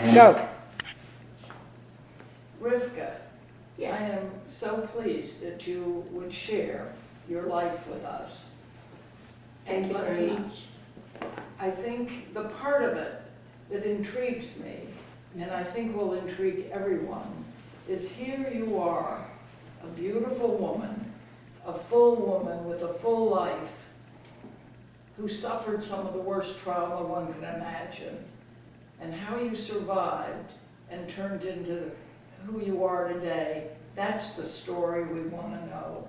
Go. Rifka, Yes. I am so pleased that you would share your life with us. Thank you Let very me- much. I think the part of it that intrigues me, and I think will intrigue everyone, is here you are, a beautiful woman, a full woman with a full life, who suffered some of the worst trauma one can imagine, and how you survived and turned into who you are today. That's the story we want to know.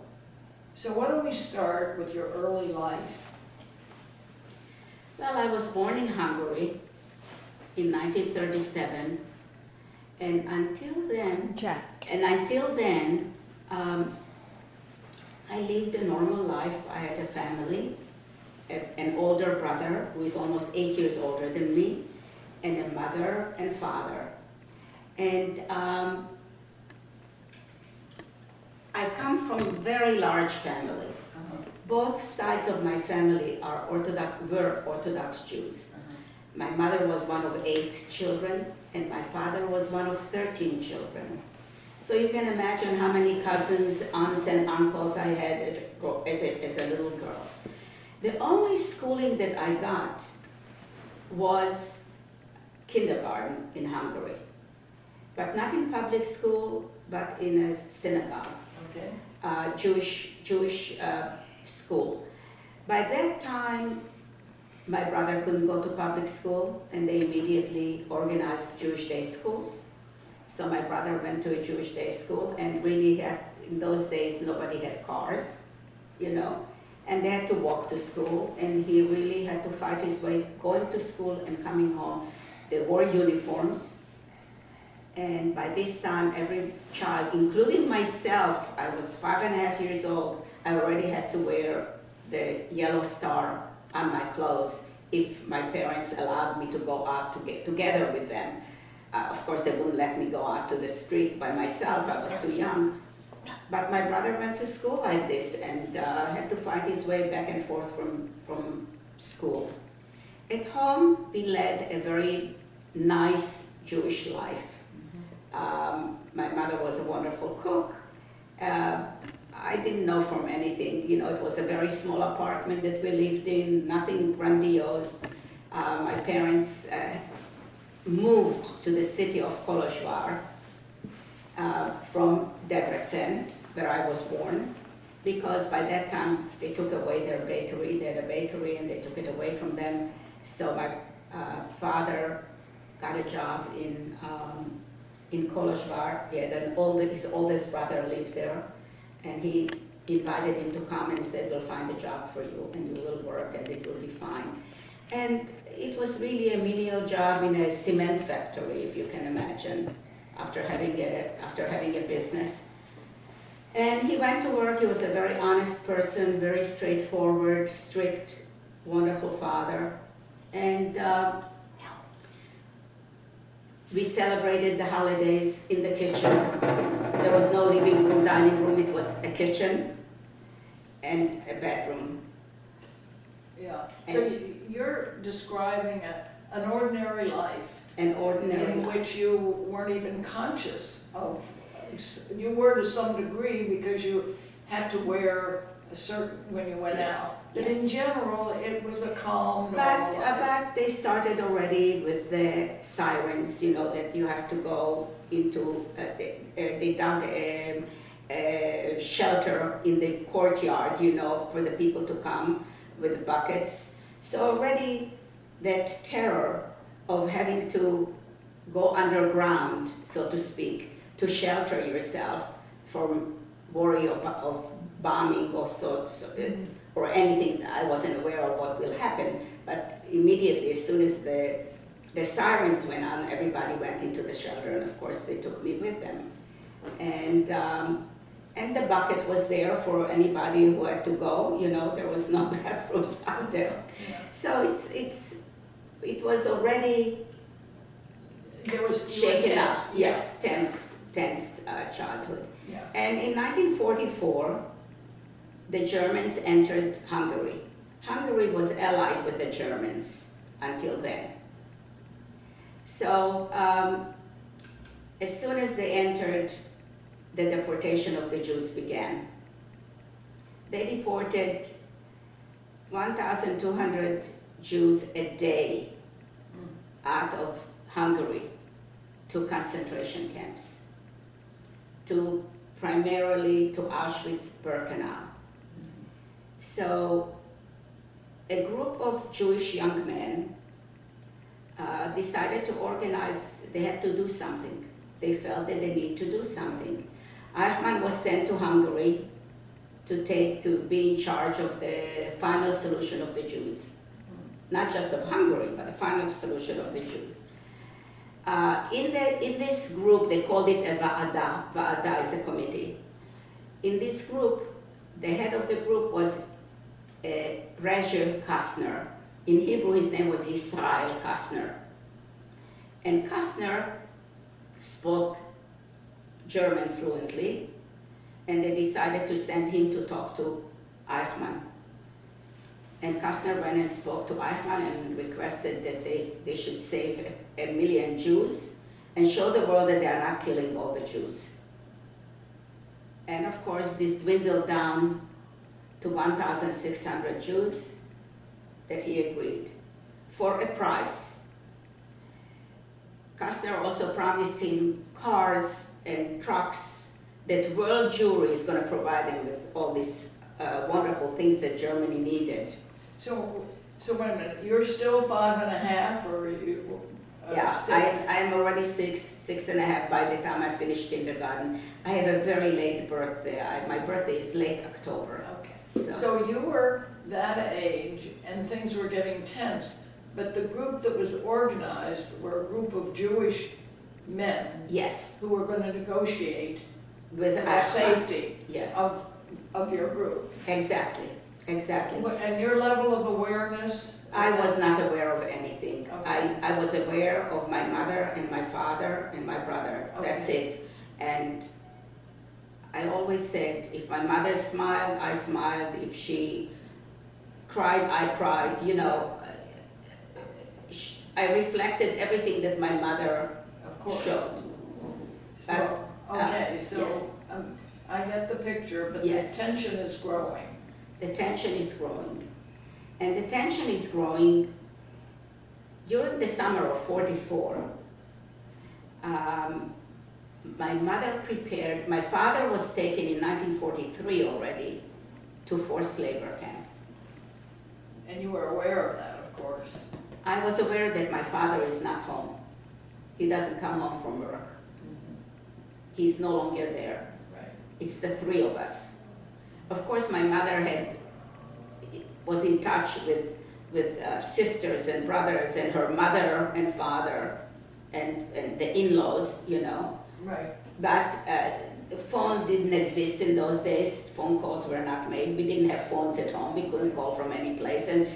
So why don't we start with your early life? Well, I was born in Hungary in 1937, and until then, Jack. I lived a normal life. I had a family, an older brother who is almost 8 years older than me, and a mother and father. And I come from a very large family. Both sides of my family were Orthodox Jews. My mother was one of 8 children, and my father was one of 13 children. So you can imagine how many cousins, aunts, and uncles I had as a little girl. The only schooling that I got was kindergarten in Hungary, but not in public school, but in a synagogue, Okay. Jewish school. By that time, my brother couldn't go to public school, and they immediately organized Jewish day schools. So my brother went to a Jewish day school, and really in those days, nobody had cars, and they had to walk to school, and he really had to fight his way going to school and coming home. They wore uniforms, and by this time, every child, including myself, I was 5.5 years old, I already had to wear the yellow star on my clothes if my parents allowed me to go out to get together with them. Of course, they wouldn't let me go out to the street by myself, I was too young. But my brother went to school like this and had to fight his way back and forth from school. At home, we led a very nice Jewish life. My mother was a wonderful cook. I didn't know from anything, it was a very small apartment that we lived in, nothing grandiose. My parents moved to the city of Kolozsvár from Debrecen, where I was born, because by that time they took away their bakery. They had a bakery and they took it away from them. So my father got a job in Kolozsvár. He had his oldest brother lived there, and he invited him to come and said, "We'll find a job for you and you will work and it will be fine." And it was really a menial job in a cement factory, if you can imagine, after having a business. And he went to work. He was a very honest person, very straightforward, strict, wonderful father. And we celebrated the holidays in the kitchen. There was no living room, dining room. It was a kitchen and a bedroom. Yeah, so you're describing an ordinary life An ordinary in life. which you weren't even conscious of. You were to some degree because you had to wear a certain, when you went Yes, out. But yes. in general, it was a calm, normal But life. they started already with the sirens, that you have to go into, they dug a shelter in the courtyard, for the people to come with the buckets. So already that terror of having to go underground, so to speak, to shelter yourself from worry of bombing or or anything. I wasn't aware of what will happen, but immediately, as soon as the sirens went on, everybody went into the shelter, and of course they took me with them. And the bucket was there for anybody who had to go. There was no bathrooms out there, Yeah. so it was already There was shaken up. Yeah. Yes, tense childhood. Yeah. And in 1944, the Germans entered Hungary. Hungary was allied with the Germans until then. So as soon as they entered, the deportation of the Jews began. They deported 1,200 Jews a day out of Hungary to concentration camps, primarily to Auschwitz-Birkenau. So a group of Jewish young men decided to organize. They had to do something. They felt that they need to do something. Eichmann was sent to Hungary to be in charge of the final solution of the Jews. Not just of Hungary, but the final solution of the Jews. In this group, they called it a Va'ada. Va'ada is a committee. In this group, the head of the group was Reger Kastner. In Hebrew, his name was Israel Kastner. And Kastner spoke German fluently, and they decided to send him to talk to Eichmann. And Kastner went and spoke to Eichmann and requested that they should save 1 million Jews and show the world that they are not killing all the Jews. And of course, this dwindled down to 1,600 Jews that he agreed for a price. Kastner also promised him cars and trucks that world Jewry is going to provide them with all these wonderful things that Germany needed. So wait a minute, you're still 5.5, or are you? Yeah, 6? I am already 6.5 by the time I finish kindergarten. I have a very late birthday. My birthday is late October. Okay. So you were that age, and things were getting tense, but the group that was organized were a group of Jewish men. Yes. Who were going to negotiate With the safety. Yes. Of your group. Exactly. And your level of awareness? I was not aware of anything. Okay. I was aware of my mother and my father and my brother. Okay. That's it. And I always said, if my mother smiled, I smiled. If she cried, I cried. You know, I reflected everything that my mother showed. So, okay, so yes. I get the picture, but Yes. the tension is growing. The tension is growing. And the tension is growing during the summer of '44. My mother prepared, my father was taken in 1943 already to forced labor camp. And you were aware of that, of course. I was aware that my father is not home. He doesn't come home from work. He's no longer there. Right. It's the three of us. Of course, my mother was in touch with sisters and brothers and her mother and father and the in-laws, you know. Right. But the phone didn't exist in those days. Phone calls were not made. We didn't have phones at home. We couldn't call from any place. And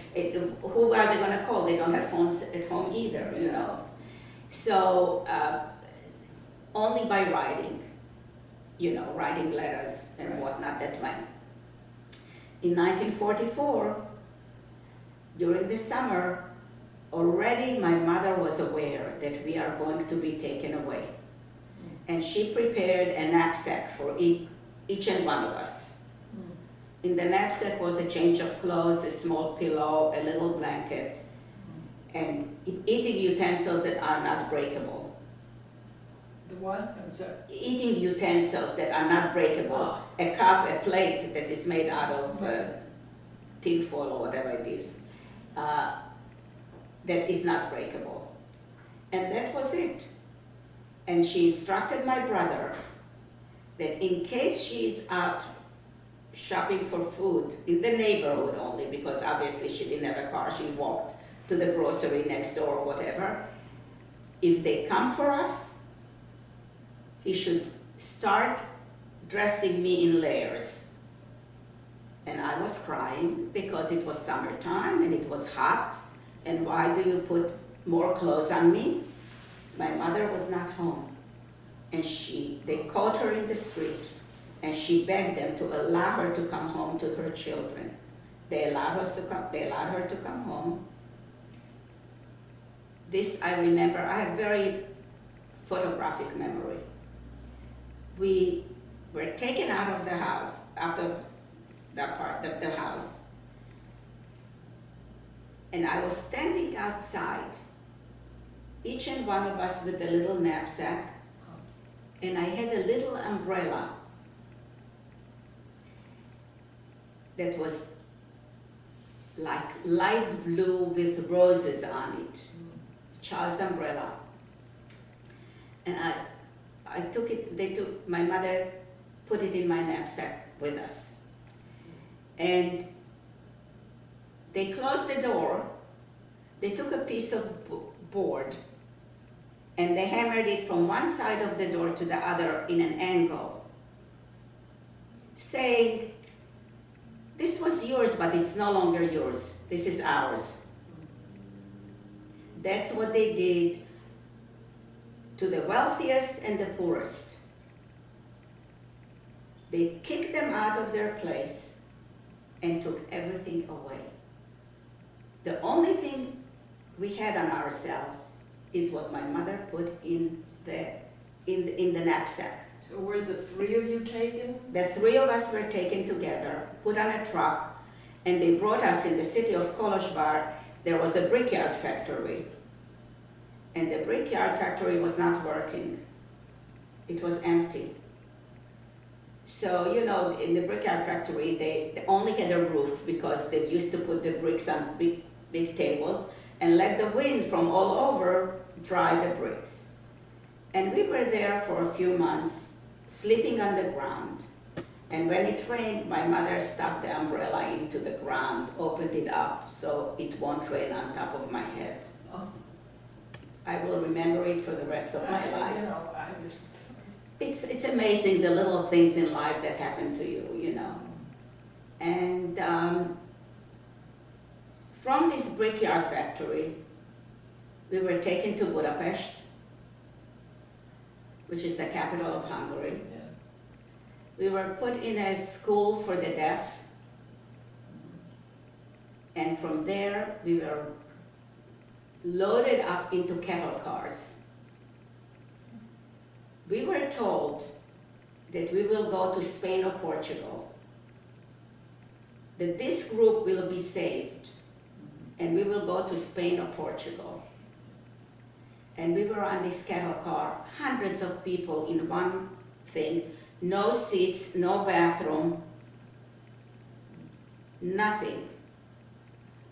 who are they going to call? They don't have phones at home either, you know. So only by writing, you know, writing letters and Right. whatnot that went. In 1944, during the summer, already my mother was aware that we are going to be taken away. And she prepared a knapsack for each and one of us. In the knapsack was a change of clothes, a small pillow, a little blanket, and eating utensils that are not breakable. The what? I'm sorry. Eating utensils that are not breakable. Ah. A cup, a plate that is made out of tin foil or whatever it is, that is not breakable. And that was it. And she instructed my brother that in case she's out shopping for food in the neighborhood only, because obviously she didn't have a car, she walked to the grocery next door or whatever, if they come for us, he should start dressing me in layers. And I was crying because it was summertime and it was hot, and why do you put more clothes on me? My mother was not home, and they caught her in the street, and she begged them to allow her to come home to her children. They allowed her to come home. this I remember. I have very photographic memory. We were taken out of the house, out of that part of the house, and I was standing outside, each and one of us with a little knapsack, and I had a little umbrella that was like light blue with roses on it, child's umbrella. And I took it, my mother put it in my knapsack with us. And they closed the door, they took a piece of board, and they hammered it from one side of the door to the other in an angle, saying, "This was yours, but it's no longer yours. This is ours." That's what they did to the wealthiest and the poorest. They kicked them out of their place and took everything away. The only thing we had on ourselves is what my mother put in the knapsack. So were the three of you taken? The three of us were taken together, put on a truck, and they brought us in the city of Schlossberg. There was a brickyard factory, and the brickyard factory was not working. It was empty. So, you know, in the brickyard factory, they only had a roof because they used to put the bricks on big tables and let the wind from all over dry the bricks. And we were there for a few months, sleeping on the ground. And when it rained, my mother stuck the umbrella into the ground, opened it up so it won't rain on top of my head. Oh. I will remember it for the rest of my life. You know, I just... It's amazing the little things in life that happen to you, you know. And from this brickyard factory, we were taken to Budapest, which is the capital of Hungary. Yeah. We were put in a school for the deaf, and from there we were loaded up into cattle cars. We were told that we will go to Spain or Portugal, that this group will be saved, and we will go to Spain or Portugal. And we were on this cattle car, hundreds of people in one thing, no seats, no bathroom, nothing.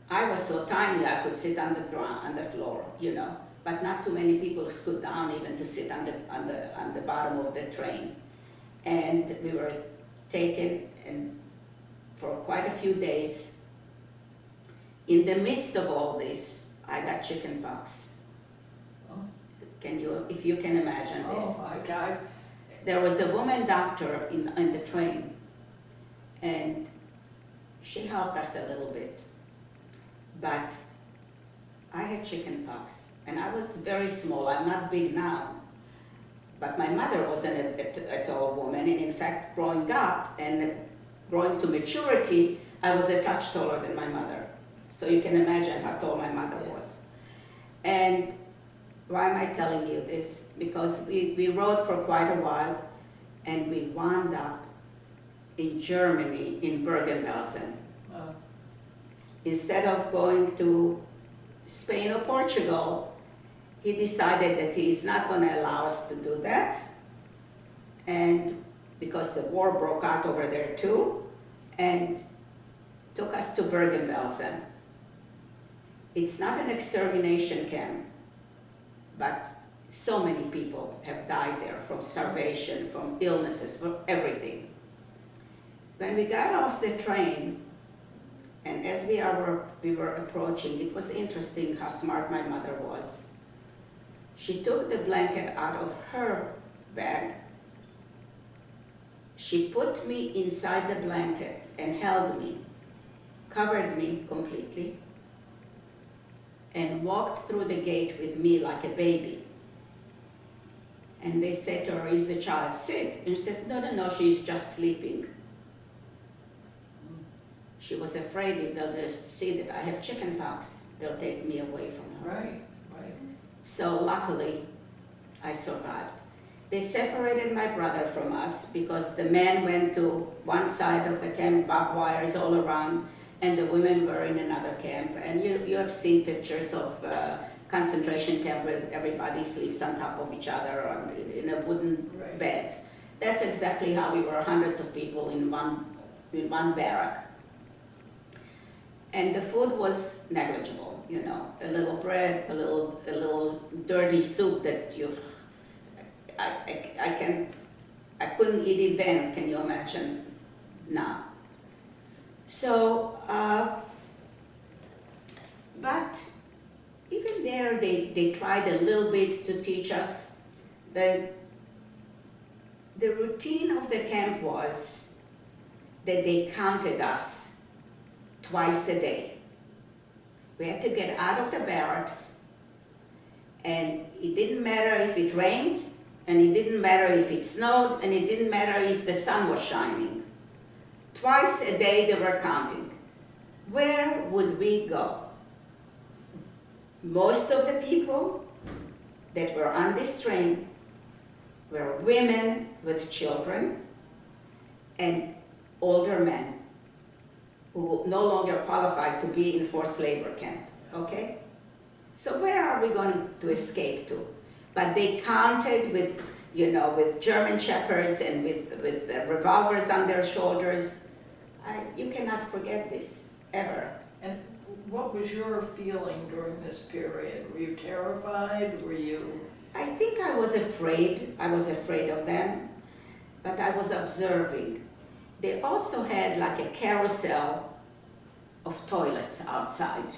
I was so tiny I could sit on the ground, on the floor, you know, but not too many people scoot down even to sit on the bottom of the train. And we were taken and for quite a few days. In the midst of all this, I got chicken pox. Oh. If you can imagine this. Oh my God. There was a woman doctor in the train, and she helped us a little bit. But I had chicken pox, and I was very small. I'm not big now. But my mother wasn't a tall woman, and in fact, growing up and growing to maturity, I was a touch taller than my mother. So you can imagine how tall my mother was. And why am I telling you this? Because we rode for quite a while, and we wound up in Germany, in Bergen-Belsen. Oh. Instead of going to Spain or Portugal, he decided that he's not going to allow us to do that, and because the war broke out over there too, and took us to Bergen-Belsen. It's not an extermination camp, but so many people have died there from starvation, from illnesses, from everything. When we got off the train, and as we were approaching, it was interesting how smart my mother was. She took the blanket out of her bag. She put me inside the blanket and held me, covered me completely, and walked through the gate with me like a baby. And they said to her, "Is the child sick?" And she says, no, she's just sleeping. She was afraid if they'll just see that I have chicken pox, they'll take me away from her. Right, right. So luckily, I survived. They separated my brother from us because the men went to one side of the camp, barbed wires all around, and the women were in another camp. And you have seen pictures of concentration camp where everybody sleeps on top of each other or in a wooden beds. That's exactly how we were, hundreds of people in one barrack. And the food was negligible, you know, a little bread, a little dirty soup that I couldn't eat it then, can you imagine now? So, but even there they tried a little bit to teach us. The routine of the camp was that they counted us twice a day. We had to get out of the barracks, and it didn't matter if it rained, and it didn't matter if it snowed, and it didn't matter if the sun was shining. Twice a day they were counting. Where would we go? Most of the people that were on this train were women with children and older men who no longer qualified to be in forced labor camp, okay? So where are we going to escape to? But they counted with, you know, with German shepherds and with revolvers on their shoulders. You cannot forget this, ever. And what was your feeling during this period? Were you terrified? Were you? I think I was afraid. I was afraid of them, but I was observing. They also had like a carousel of toilets outside.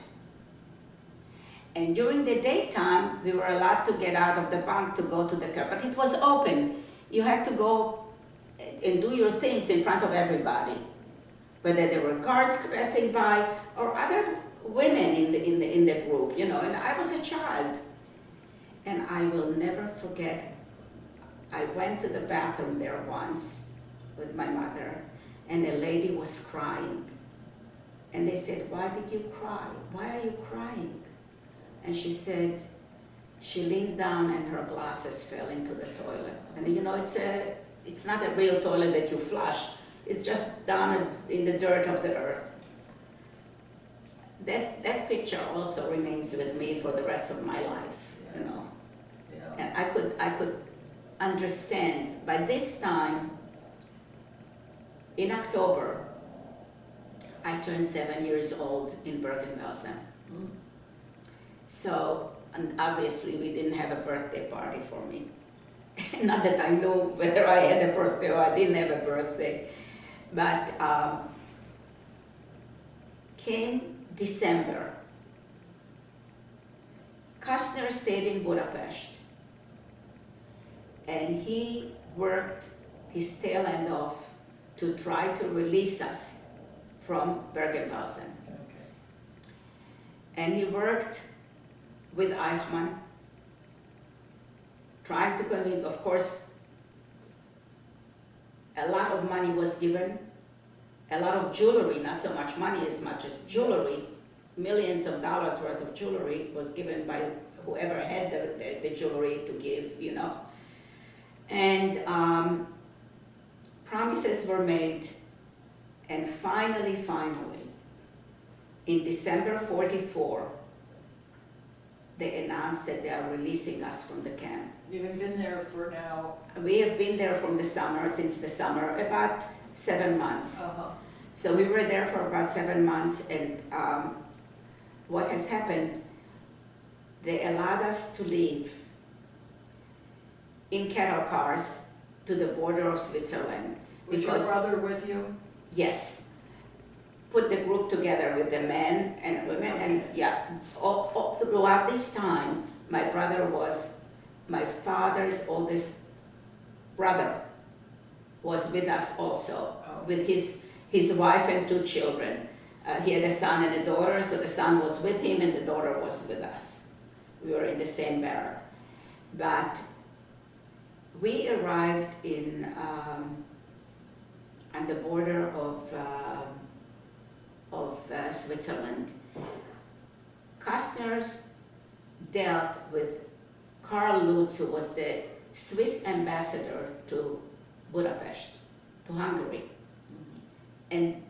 And during the daytime, we were allowed to get out of the bunk to go to the car, but it was open. You had to go and do your things in front of everybody, whether there were guards passing by or other women in the group, you know. And I was a child, and I will never forget. I went to the bathroom there once with my mother, and a lady was crying, and they said, "Why did you cry? Why are you crying?" And she said, she leaned down and her glasses fell into the toilet. And you know, it's not a real toilet that you flush. It's just down in the dirt of the earth. That picture also remains with me for the rest of my life, you know. Yeah. And I could understand. By this time, in October, I turned 7 years old in Bergen-Belsen. Mm. So, and obviously we didn't have a birthday party for me. Not that I know whether I had a birthday or I didn't have a birthday. But came December. Kastner stayed in Budapest. And he worked his tail end off to try to release us from Bergen-Belsen. Okay. And he worked with Eichmann, trying to convince, of course, a lot of money was given, a lot of jewelry, not so much money as much as jewelry, millions of dollars worth of jewelry was given by whoever had the jewelry to give, you know. And promises were made, and finally, in December 44, they announced that they are releasing us from the camp. You have been there for now? We have been there since the summer, about 7 months. Uh-huh. So we were there for about 7 months, and what has happened, they allowed us to leave in cattle cars to the border of Switzerland. Was your brother with you? Yes. Put the group together with the men and women, and yeah, all throughout this time, my brother was my father's oldest brother, was with us also, with his wife and 2 children. He had a son and a daughter, so the son was with him and the daughter was with us. We were in the same barracks. But we arrived on the border of Switzerland. Kastner's dealt with Karl Lutz, who was the Swiss ambassador to Budapest, to Hungary, and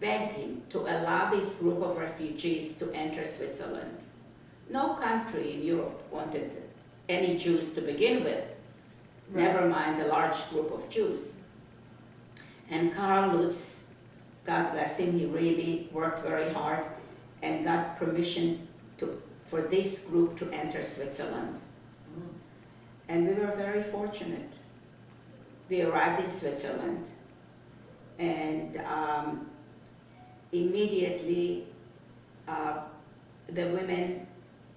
begged him to allow this group of refugees to enter Switzerland. No country in Europe wanted any Jews to begin with, never mind a large group of Jews. And Karl Lutz, God bless him, he really worked very hard and got permission for this group to enter Switzerland. And we were very fortunate. We arrived in Switzerland, and immediately the women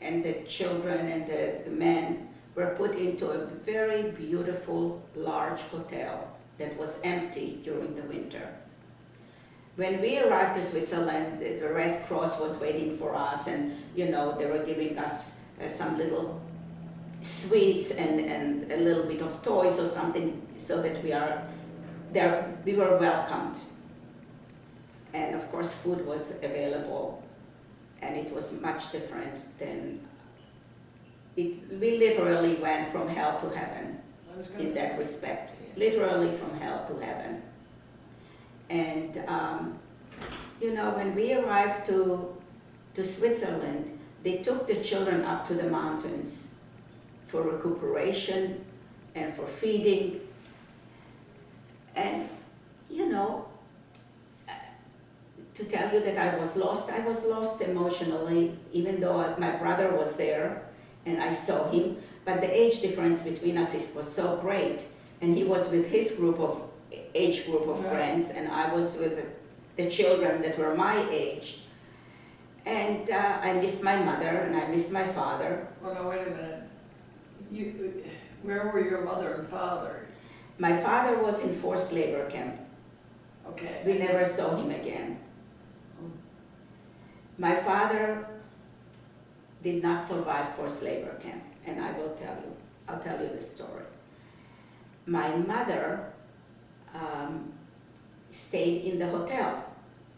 and the children and the men were put into a very beautiful, large hotel that was empty during the winter. When we arrived to Switzerland, the Red Cross was waiting for us, and they were giving us some little sweets and a little bit of toys or something, so that we were welcomed. And of course food was available, and it was much different than we literally went from hell to heaven in that respect. Literally from hell to heaven. And when we arrived to Switzerland, they took the children up to the mountains for recuperation and for feeding. And to tell you that I was lost emotionally, even though my brother was there and I saw him, but the age difference between us was so great, and he was with his age group of friends, and I was with the children that were my age. And I missed my mother and I missed my father. Well, no, wait a minute. Where were your mother and father? My father was in forced labor camp. Okay. We never saw him again. My father did not survive forced labor camp, and I'll tell you the story. My mother stayed in the hotel.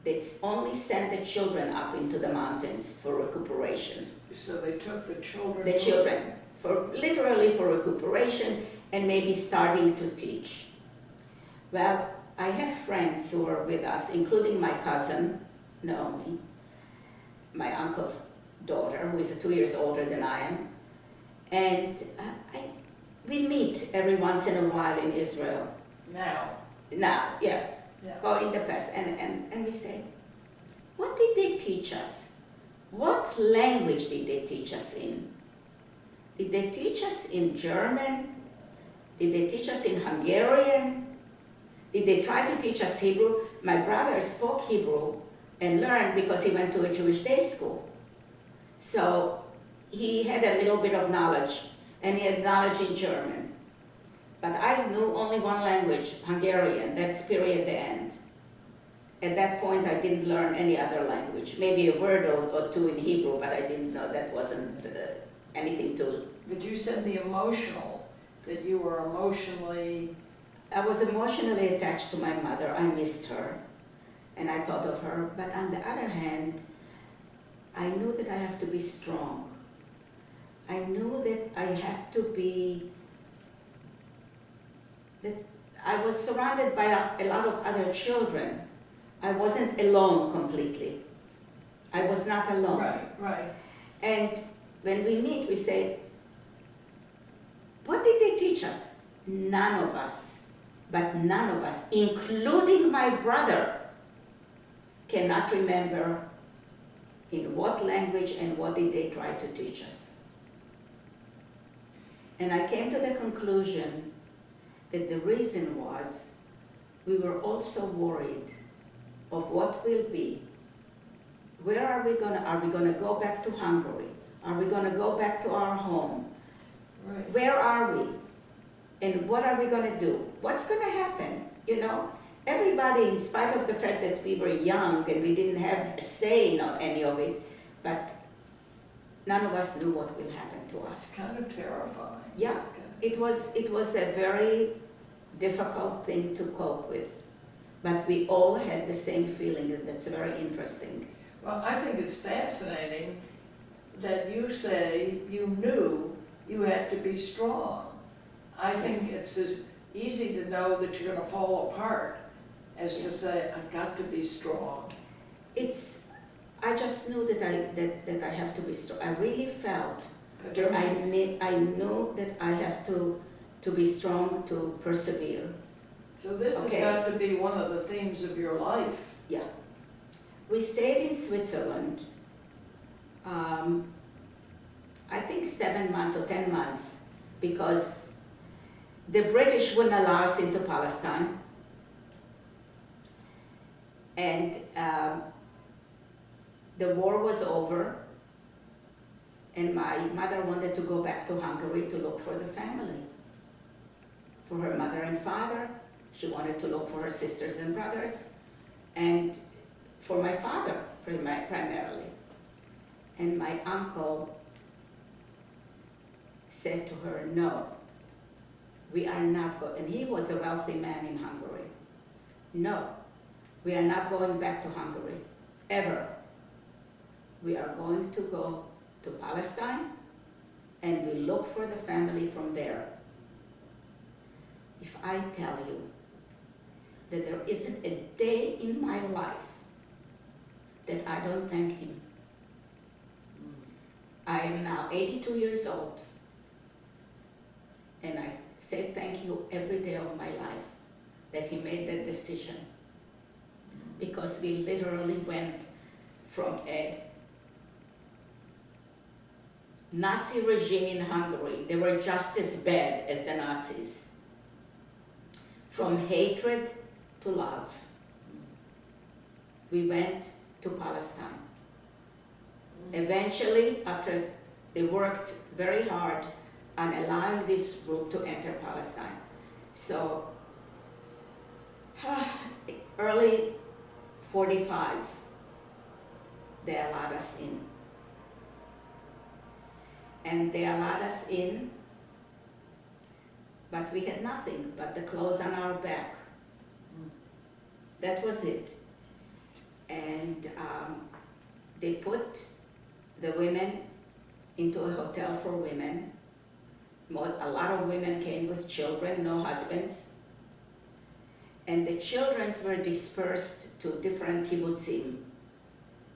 They only sent the children up into the mountains for recuperation. So they took the children? The children, literally for recuperation and maybe starting to teach. Well, I have friends who are with us, including my cousin, Naomi, my uncle's daughter, who is 2 years older than I am. And we meet every once in a while in Israel. Now, yeah. Or in the past. And we say, what did they teach us? What language did they teach us in? Did they teach us in German? Did they teach us in Hungarian? Did they try to teach us Hebrew? My brother spoke Hebrew and learned because he went to a Jewish day school. So he had a little bit of knowledge, and he had knowledge in German. But I knew only one language, Hungarian. That's period, the end. At that point, I didn't learn any other language. Maybe a word or two in Hebrew, but I didn't know. That wasn't anything to... But you said the emotional, that you were emotionally... I was emotionally attached to my mother. I missed her, and I thought of her. But on the other hand, I knew that I have to be strong. I knew that I have to be... that I was surrounded by a lot of other children. I wasn't alone completely. I was not alone. Right. And when we meet, we say, what did they teach us? None of us, including my brother, cannot remember in what language and what did they try to teach us. And I came to the conclusion that the reason was we were also worried of what will be. Where are we gonna go back to Hungary? Are we gonna go back to our home? Right. Where are we? And what are we gonna do? What's gonna happen? Everybody, in spite of the fact that we were young and we didn't have a say in any of it, but none of us knew what will happen to us. Kind of terrifying. Yeah, it was a very difficult thing to cope with, but we all had the same feeling, and that's very interesting. Well, I think it's fascinating that you say you knew you have to be strong. I think it's as easy to know that you're gonna fall apart as to say, I've got to be strong. I just knew that I have to be strong. I really felt But that don't you- I know that I have to be strong, to persevere. So this has Okay. got to be one of the themes of your life. Yeah. We stayed in Switzerland, I think 7 months or 10 months, because the British wouldn't allow us into Palestine. And the war was over, and my mother wanted to go back to Hungary to look for the family, for her mother and father. She wanted to look for her sisters and brothers, and for my father primarily. And my uncle said to her, no, we are not going, and he was a wealthy man in Hungary. No, we are not going back to Hungary, ever. We are going to go to Palestine, and we look for the family from there. If I tell you that there isn't a day in my life that I don't thank him. I am now 82 years old, and I say thank you every day of my life that he made that decision, because we literally went from a Nazi regime in Hungary. They were just as bad as the Nazis. From hatred to love. We went to Palestine. Eventually, after they worked very hard on allowing this group to enter Palestine. So, early 45, they allowed us in. And they allowed us in, but we had nothing but the clothes on our back. That was it. And they put the women into a hotel for women. A lot of women came with children, no husbands. And the children were dispersed to different kibbutzim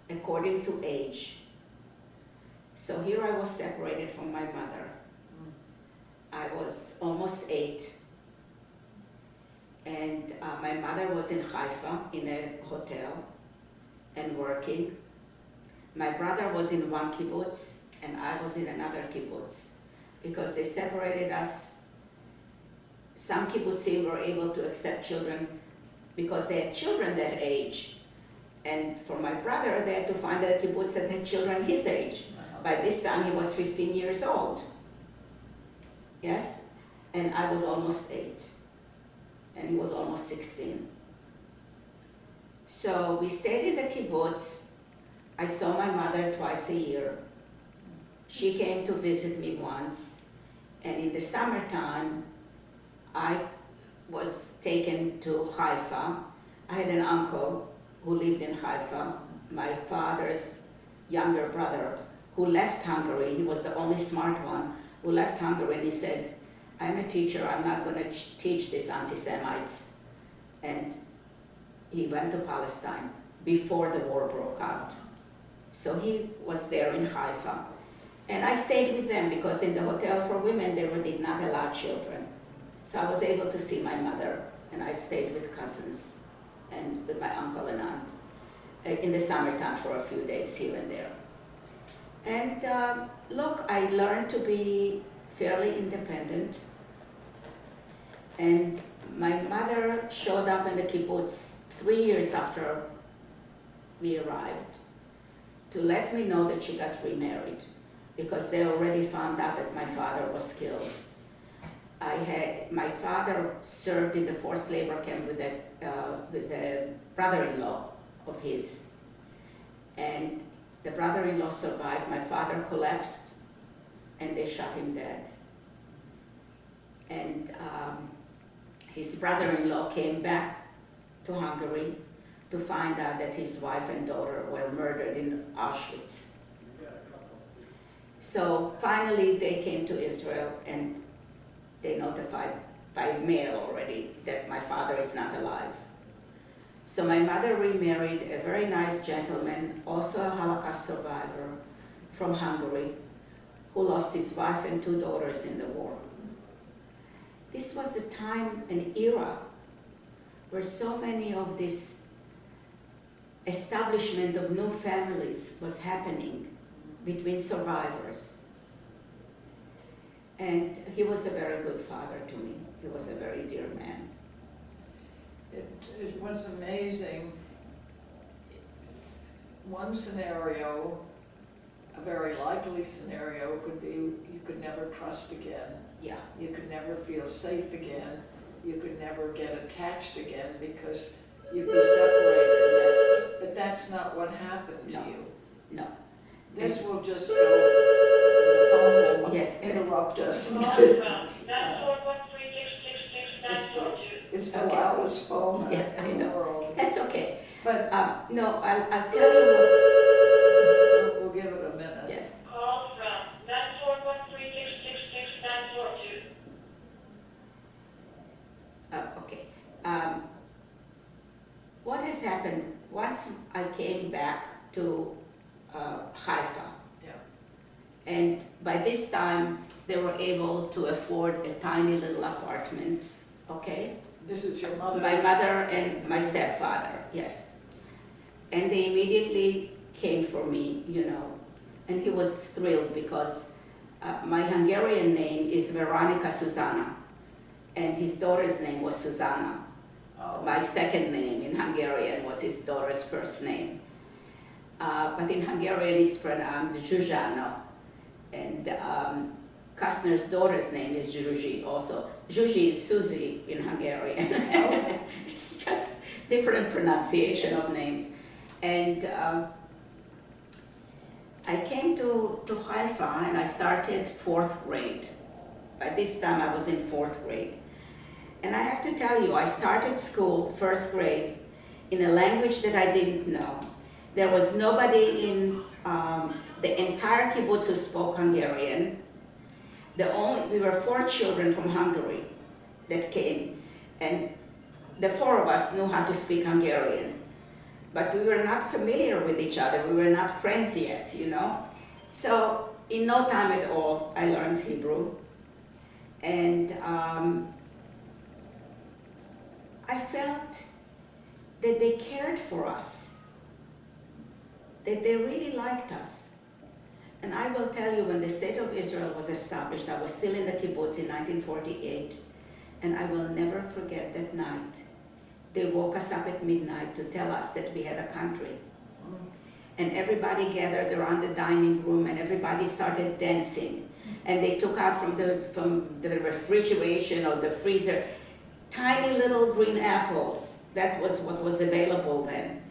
according to age. So here I was separated from my mother. I was almost 8. And my mother was in Haifa in a hotel and working. My brother was in one kibbutz and I was in another kibbutz because they separated us. Some kibbutzim were able to accept children because they had children that age. And for my brother, they had to find a kibbutz that had children his age. By this time, he was 15 years old. Yes? And I was almost 8. And he was almost 16. So we stayed in the kibbutz. I saw my mother twice a year. She came to visit me once. And in the summertime, I was taken to Haifa. I had an uncle who lived in Haifa, my father's younger brother, who left Hungary. He was the only smart one who left Hungary, and he said, I'm a teacher, I'm not going to teach these anti-Semites. And he went to Palestine before the war broke out. So he was there in Haifa. And I stayed with them because in the hotel for women, they did not allow children. So I was able to see my mother, and I stayed with cousins and with my uncle and aunt in the summertime for a few days here and there. And look, I learned to be fairly independent. And my mother showed up in the kibbutz 3 years after we arrived to let me know that she got remarried because they already found out that my father was killed. My father served in the forced labor camp with a brother-in-law of his. And the brother-in-law survived, my father collapsed, and they shot him dead. And his brother-in-law came back to Hungary to find out that his wife and daughter were murdered in Auschwitz. So finally they came to Israel and they notified by mail already that my father is not alive. So my mother remarried a very nice gentleman, also a Holocaust survivor from Hungary, who lost his wife and 2 daughters in the war. This was the time and era where so many of this establishment of new families was happening between survivors. And he was a very good father to me. He was a very dear man. It was amazing. One scenario, a very likely scenario, could be you could never trust again. Yeah. You could never feel safe again. You could never get attached again because you'd be separated. Yes. But that's not what happened to No. you. No. This will just go, the phone will Yes. interrupt us. It's the Okay. loudest phone Yes, I in the know. world. That's okay. But No, I'll tell you what. we'll give it a minute. Yes. Call from 94136666942. Okay. What has happened, once I came back to Haifa, Yeah. and by this time they were able to afford a tiny little apartment, okay? This is your mother. My mother and my stepfather, yes. And they immediately came for me, you know, and he was thrilled because my Hungarian name is Veronica Susanna, and his daughter's name was Susanna. Oh. My second name in Hungarian was his daughter's first name. But in Hungarian it's pronounced Zsuzsána, and Kastner's daughter's name is Zsuzsi also. Zsuzsi is Susie in Hungarian. It's just different pronunciation of names. And I came to Haifa and I started 4th grade. By this time I was in 4th grade. And I have to tell you, I started school, 1st grade, in a language that I didn't know. There was nobody in the entire kibbutz who spoke Hungarian. We were 4 children from Hungary that came, and the 4 of us knew how to speak Hungarian. But we were not familiar with each other. We were not friends yet, you know. So in no time at all, I learned Hebrew. And I felt that they cared for us, that they really liked us. And I will tell you, when the State of Israel was established, I was still in the kibbutz in 1948, and I will never forget that night. They woke us up at midnight to tell us that we had a country. And everybody gathered around the dining room and everybody started dancing. And they took out from the refrigeration or the freezer tiny little green apples. That was what was available then.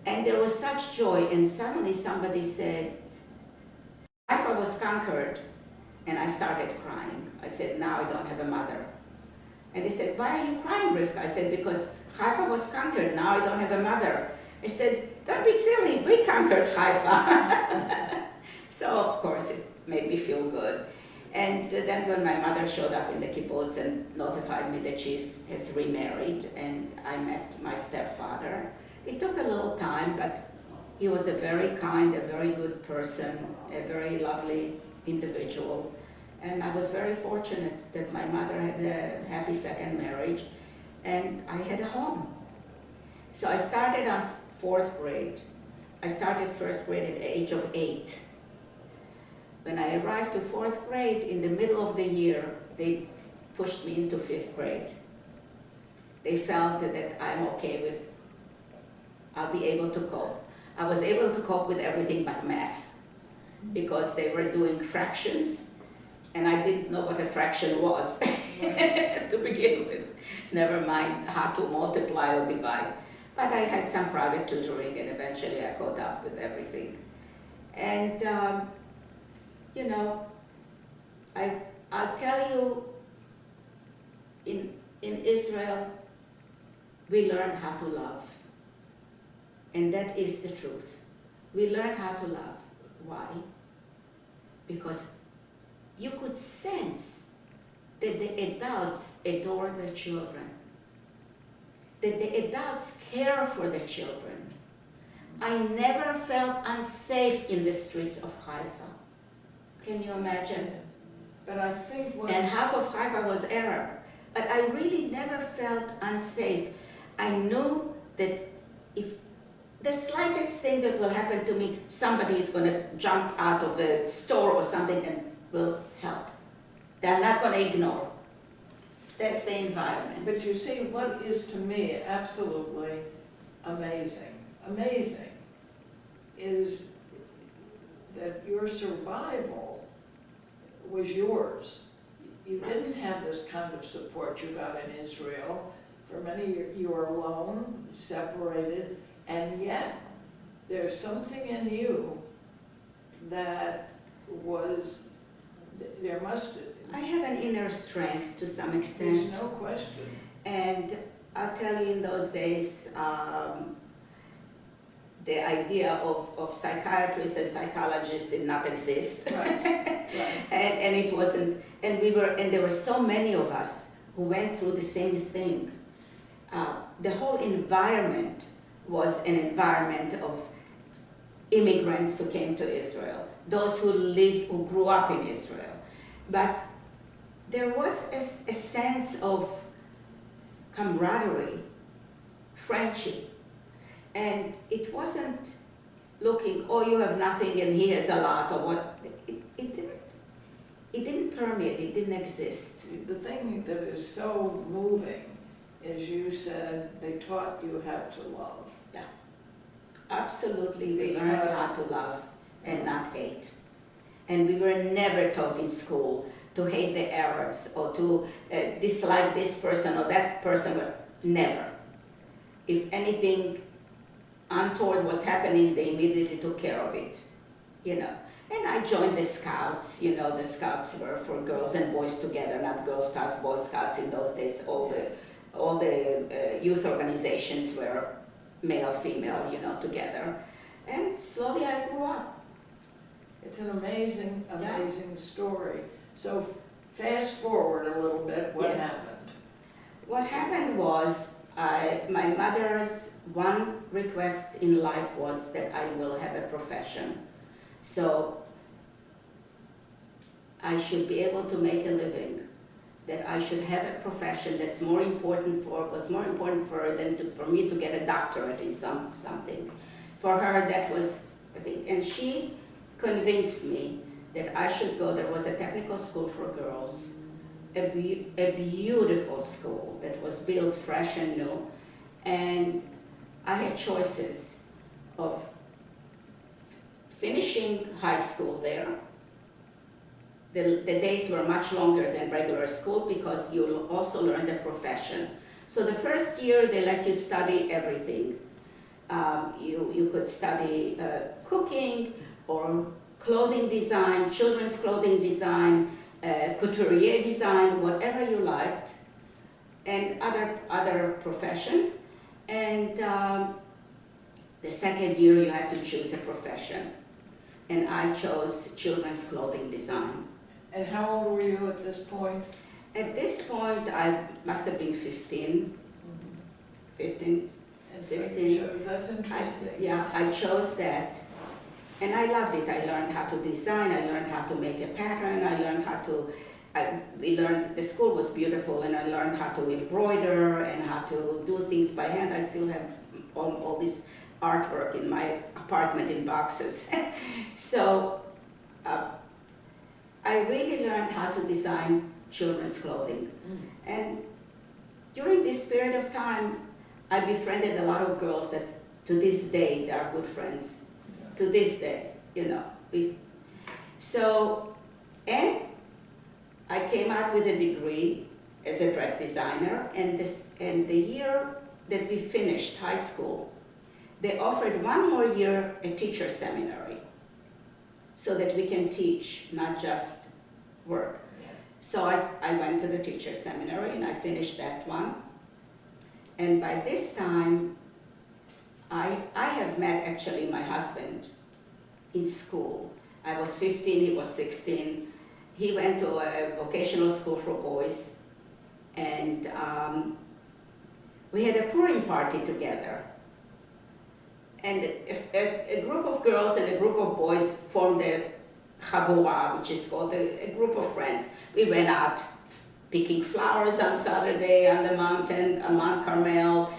And there was such joy, and suddenly somebody said, Haifa was conquered, and I started crying. I said, now I don't have a mother. And they said, why are you crying, Rifka? I said, because Haifa was conquered, now I don't have a mother. I said, don't be silly, we conquered Haifa. So of course it made me feel good. And then when my mother showed up in the kibbutz and notified me that she has remarried, and I met my stepfather, it took a little time, but he was a very kind, a very good person, a very lovely individual. And I was very fortunate that my mother had a happy second marriage, and I had a home. So I started on 4th grade. I started 1st grade at the age of 8. When I arrived to 4th grade, in the middle of the year, they pushed me into 5th grade. They felt that I'm okay with, I'll be able to cope. I was able to cope with everything but math, because they were doing fractions, and I didn't know what a fraction was to begin with. Never mind how to multiply or divide. But I had some private tutoring, and eventually I caught up with everything. And you know, I'll tell you, in Israel, we learned how to love. And that is the truth. We learned how to love. Why? because you could sense that the adults adore their children, that the adults care for the children. I never felt unsafe in the streets of Haifa. Can you imagine? But I think what... And half of Haifa was Arab. But I really never felt unsafe. I knew that if the slightest thing that will happen to me, somebody is going to jump out of a store or something and will help. They're not going to ignore. That's the environment. But you see, what is to me absolutely amazing, is that your survival was yours. You didn't have this kind of support you got in Israel. For many years, you were alone, separated, and yet there's something in you that was, there must... I have an inner strength to some extent. There's no question. And I'll tell you, in those days, the idea of psychiatrists and psychologists did not exist. Right. and it wasn't, and there were so many of us who went through the same thing. The whole environment was an environment of immigrants who came to Israel, those who grew up in Israel. But there was a sense of camaraderie, friendship, and it wasn't looking, oh, you have nothing and he has a lot, or what. It didn't permeate, it didn't exist. The thing that is so moving is you said they taught you how to love. Yeah, absolutely, we learned how to love and not hate. And we were never taught in school to hate the Arabs or to dislike this person or that person, but never. If anything untoward was happening, they immediately took care of it, you know. And I joined the Scouts, you know, the Scouts were for girls and boys together, not Girl Scouts, Boy Scouts. In those days, all the youth organizations were male, female, you know, together. And slowly I grew up. It's an amazing story. So fast forward a little bit, what happened? What happened was, my mother's one request in life was that I will have a profession. So I should be able to make a living, that I should have a profession was more important for her than for me to get a doctorate in something. For her, that was the thing. And she convinced me that I should go. There was a technical school for girls, a beautiful school that was built fresh and new. And I had choices of finishing high school there. The days were much longer than regular school because you also learn the profession. So the first year they let you study everything. You could study cooking or clothing design, children's clothing design, couturier design, whatever you liked, and other professions. And the second year you had to choose a profession. And I chose children's clothing design. And how old were you at this point? At this point, I must have been 15, 15, And 16. So that's interesting. I chose that. And I loved it. I learned how to design, I learned how to make a pattern, I learned how to, the school was beautiful, and I learned how to embroider and how to do things by hand. I still have all this artwork in my apartment in boxes. So I really learned how to design children's clothing. And during this period of time, I befriended a lot of girls that to this day, they are good friends. To this day, you know. And I came out with a degree as a dress designer, and the year that we finished high school, they offered one more year a teacher seminary so that we can teach, not just work. So I went to the teacher seminary and I finished that one. And by this time, I have met actually my husband in school. I was 15, he was 16. He went to a vocational school for boys, and we had a Purim party together. And a group of girls and a group of boys formed a chavura, which is called a group of friends. We went out picking flowers on Saturday on the mountain, on Mount Carmel.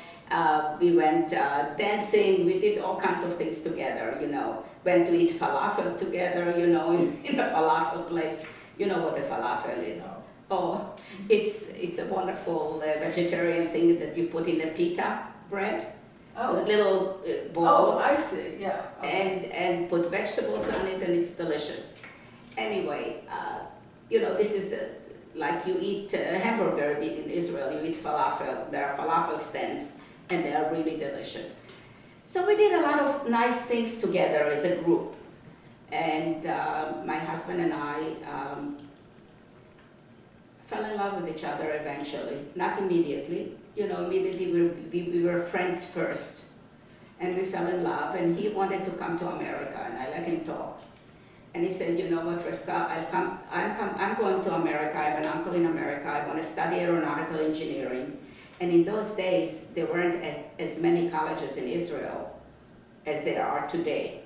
We went dancing, we did all kinds of things together, you know. Went to eat falafel together, you know, in a falafel place. You know what a falafel is? No. Oh, it's a wonderful vegetarian thing that you put in a pita bread. With little balls. Oh, I see, yeah. And put vegetables on it, and it's delicious. Anyway, you know, this is like you eat a hamburger in Israel, you eat falafel. There are falafel stands, and they are really delicious. So we did a lot of nice things together as a group. And my husband and I fell in love with each other eventually, not immediately. You know, immediately we were friends first, and we fell in love, and he wanted to come to America, and I let him talk. And he said, you know what, Rifka, I'm going to America, I have an uncle in America, I want to study aeronautical engineering. And in those days, there weren't as many colleges in Israel as there are today.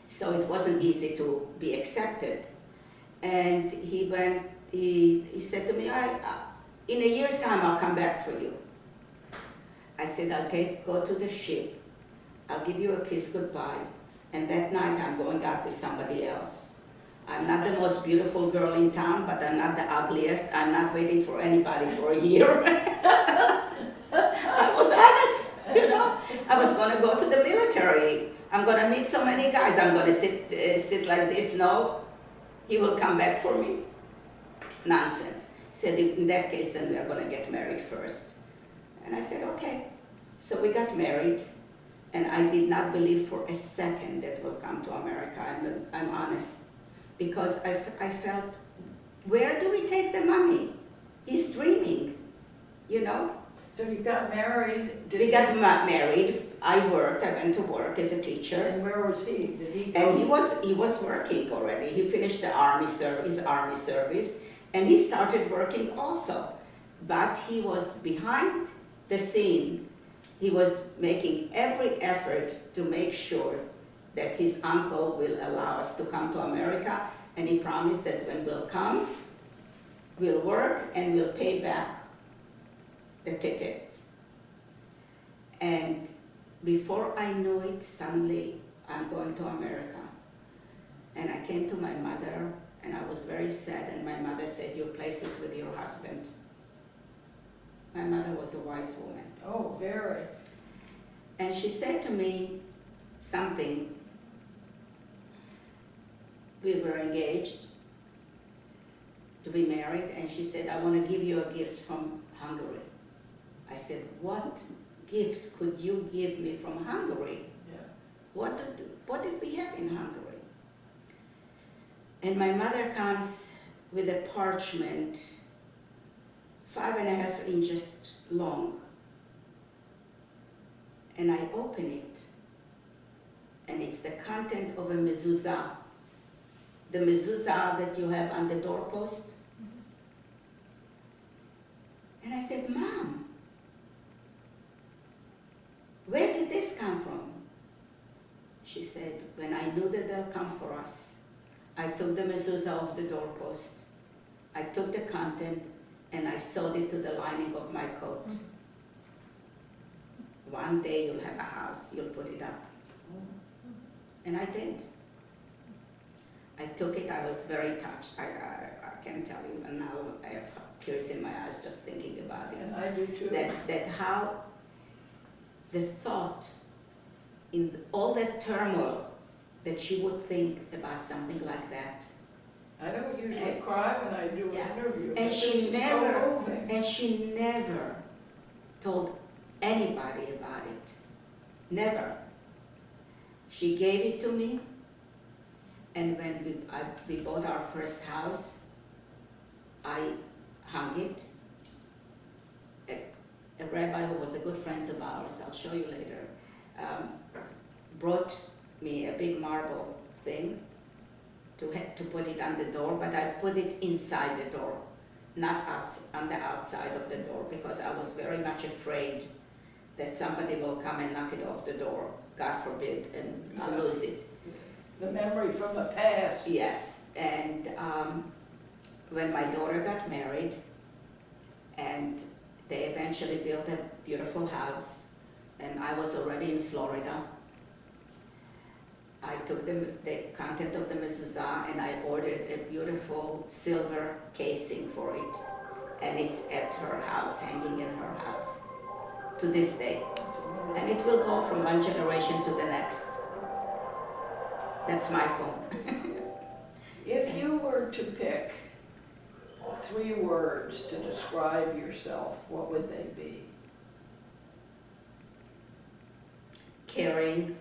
So it wasn't easy to be accepted. And he said to me, in a year's time, I'll come back for you. I said, go to the ship, I'll give you a kiss goodbye, and that night I'm going out with somebody else. I'm not the most beautiful girl in town, but I'm not the ugliest. I'm not waiting for anybody for a year. I was honest, you know. I was going to go to the military. I'm going to meet so many guys. I'm going to sit like this. No, he will come back for me. Nonsense. Said, in that case, then we are going to get married first. And I said, okay. So we got married, and I did not believe for a second that we'll come to America. I'm honest. Because I felt, where do we take the money? He's dreaming, you know? So you got married? We got married. I worked. I went to work as a teacher. And where was he? Did he go? And he was working already. He finished his army service, and he started working also. But he was behind the scene. He was making every effort to make sure that his uncle will allow us to come to America, and he promised that when we'll come, we'll work and we'll pay back the tickets. And before I knew it, suddenly I'm going to America. And I came to my mother, and I was very sad, and my mother said, your place is with your husband. My mother was a wise woman. Oh, very. And she said to me something. We were engaged to be married, and she said, I want to give you a gift from Hungary. I said, what gift could you give me from Hungary? Yeah. What did we have in Hungary? And my mother comes with a parchment 5.5 inches long. And I open it, and it's the content of a mezuzah. The mezuzah that you have on the doorpost. And I said, Mom, where did this come from? She said, when I knew that they'll come for us, I took the mezuzah off the doorpost, I took the content, and I sewed it to the lining of my coat. One day you'll have a house, you'll put it up. And I did. I took it, I was very touched. I can't tell you, and now I have tears in my eyes just thinking about it. And I do too. That how the thought in all that turmoil that she would think about something like that. I don't usually cry when I do an interview. And but she this is never, so moving. and she never told anybody about it. Never. She gave it to me, and when we bought our first house, I hung it. A rabbi who was a good friend of ours, I'll show you later, brought me a big marble thing to put it on the door, but I put it inside the door, not on the outside of the door, because I was very much afraid that somebody will come and knock it off the door, God forbid, and I'll Yeah. lose it. The memory from the past. Yes, and when my daughter got married, and they eventually built a beautiful house, and I was already in Florida, I took the content of the mezuzah and I ordered a beautiful silver casing for it, and it's at her house, hanging in her house to this day, and it will go from one generation to the next. That's my phone. If you were to pick 3 words to describe yourself, what would they be? Caring,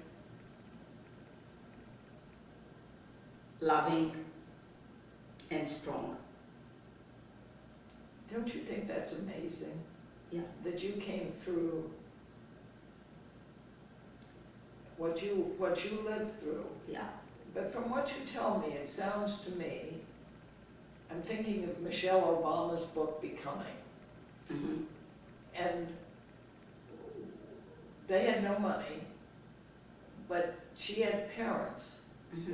loving, and strong. Don't you think that's amazing? Yeah. That you came through what you lived through. Yeah. But from what you tell me, it sounds to me, I'm thinking of Michelle Obama's book, Becoming. Mm-hmm. And they had no money, but she had parents Mm-hmm.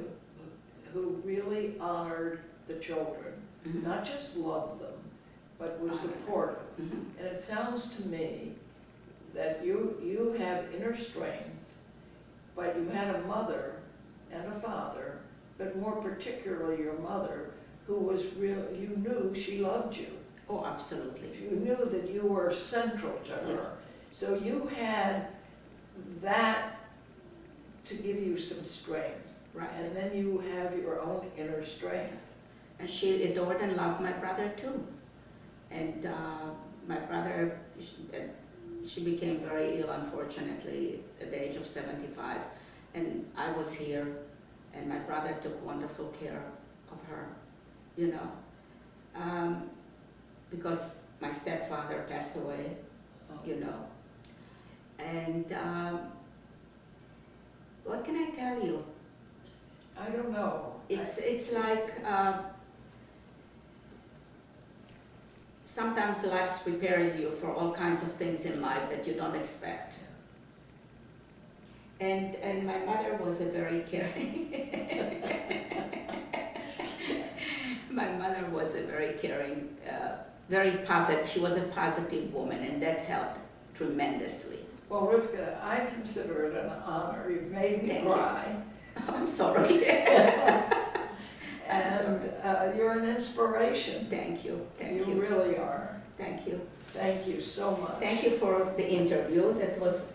who really honored the children, Mm-hmm. not just loved them, but were Honored them. supportive. Mm-hmm. And it sounds to me that you have inner strength, but you had a mother and a father, but more particularly your mother, who was real, you knew she loved you. Oh, absolutely. You knew that you were central to her. Yeah. So you had that to give you some strength. Right. And then you have your own inner strength. And she adored and loved my brother too. And my brother, she became very ill, unfortunately, at the age of 75. And I was here, and my brother took wonderful care of her, you know. Because my stepfather passed away, you know. And what can I tell you? I don't know. It's like sometimes life prepares you for all kinds of things in life that you don't expect. And my mother was a very caring. My mother was a very caring, very positive. She was a positive woman, and that helped tremendously. Well, Rifka, I consider it an honor. You've made me Thank you. cry. I'm sorry. And you're an inspiration. Thank you. Thank You you. really are. Thank you. Thank you so much. Thank you for the interview. That was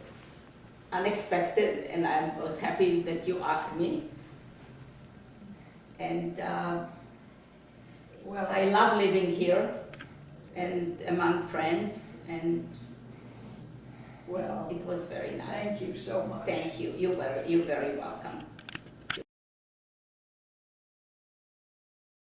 unexpected, and I was happy that you asked me. And Well, I love living here and among friends, and well, it was very nice. thank you so much. Thank you. You're very welcome.